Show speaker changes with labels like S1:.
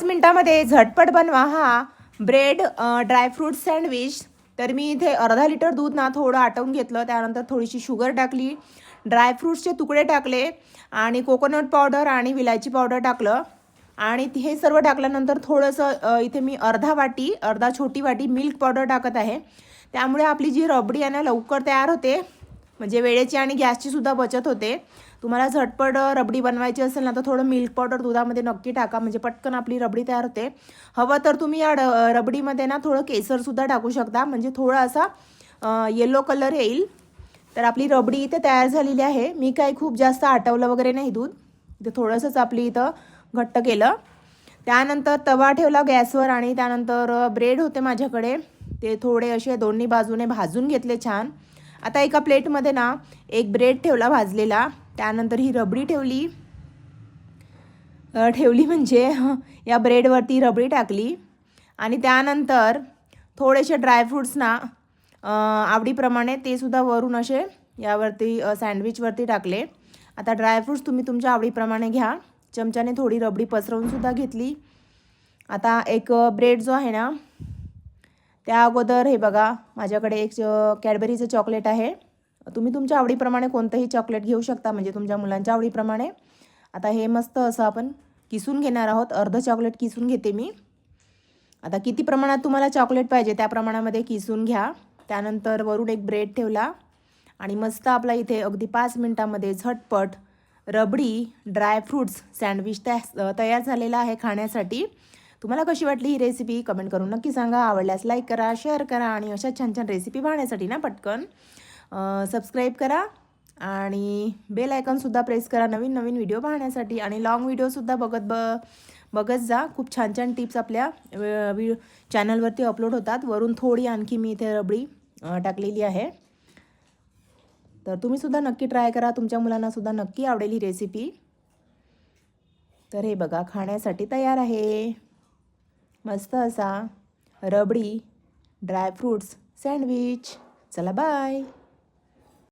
S1: मिनिटामध्ये झटपट बनवा हा ब्रेड ड्रायफ्रूट सँडविच. तर मी इथे अर्धा लिटर दूध ना थोडं आटवून घेतलं, त्यानंतर थोडीशी शुगर टाकली, ड्रायफ्रूट्सचे तुकडे टाकले आणि कोकोनट पावडर आणि विलायची पावडर टाकलं आणि हे सर्व टाकल्यानंतर थोडंसं इथे मी अर्धा छोटी वाटी मिल्क पावडर टाकत आहे. त्यामुळे आपली जी रबडी आहे ना लवकर तयार होते, म्हणजे वेळेची आणि गॅसची सुद्धा बचत होते. तुम्हाला झटपट रबडी बनवायची असेल ना तर थोडं मिल्क पावडर दुधामध्ये नक्की टाका, म्हणजे पटकन आपली रबडी तयार होते. हवं तर तुम्ही या रबडीमध्ये ना थोडं केसरसुद्धा टाकू शकता, म्हणजे थोडा असा येलो कलर येईल. तर आपली रबडी इथे तयार झालेली आहे. मी काही खूप जास्त आटवलं वगैरे नाही दूध, इथे थोडंसंच आपली इथं घट्ट केलं. त्यानंतर तवा ठेवला गॅसवर आणि त्यानंतर ब्रेड होते माझ्याकडे, ते थोडे असे दोन्ही बाजूने भाजून घेतले छान. आता एका प्लेटमध्ये ना एक ब्रेड ठेवला भाजलेला, त्यानंतर ही रबडी ठेवली म्हणजे या ब्रेडवरती रबडी टाकली आणि त्यानंतर थोडेसे ड्रायफ्रूट्स ना आवडीप्रमाणे ते सुद्धा वरून असे यावरती सँडविचवरती टाकले. आता ड्रायफ्रूट्स तुम्ही तुमच्या आवडीप्रमाणे घ्या. चमच्याने थोडी रबडी पसरवूनसुद्धा घेतली. आता एक ब्रेड जो आहे ना त्या अगोदर हे बघा माझ्याकडे एक कॅडबरीचं चॉकलेट आहे. तुम्ही तुमच्या आवडीप्रमाणे कोणतंही चॉकलेट घेऊ शकता, म्हणजे तुमच्या मुलांच्या आवडीप्रमाणे. आता हे मस्त असं आपण किसून घेणार आहोत. अर्धं चॉकलेट किसून घेते मी. आता किती प्रमाणात तुम्हाला चॉकलेट पाहिजे त्या प्रमाणामध्ये किसून घ्या. त्यानंतर वरून एक ब्रेड ठेवला आणि मस्त आपला इथे अगदी 5 मिनिटामध्ये झटपट रबडी ड्रायफ्रूट्स सँडविच तयार झालेला आहे खाण्यासाठी. तुम्हाला कशी वाटली ही रेसिपी कमेंट करून नक्की सांगा. आवडल्यास लाईक करा, शेअर करा आणि अशा छान छान रेसिपी पाहण्यासाठी ना पटकन सबस्क्राईब करा आणि बेल आयकॉनसुद्धा प्रेस करा नवीन नवीन व्हिडिओ पाहण्यासाठी. आणि लॉंग व्हिडिओसुद्धा बघत जा. खूप छान छान टिप्स आपल्या चॅनलवरती अपलोड होतात. वरून थोडी आणखी मी इथे रबडी टाकलेली आहे. तर तुम्हीसुद्धा नक्की ट्राय करा, तुमच्या मुलांनासुद्धा नक्की आवडेल ही रेसिपी. तर हे बघा खाण्यासाठी तयार आहे मस्त असा रबडी ड्रायफ्रूट्स सँडविच. चला बाय.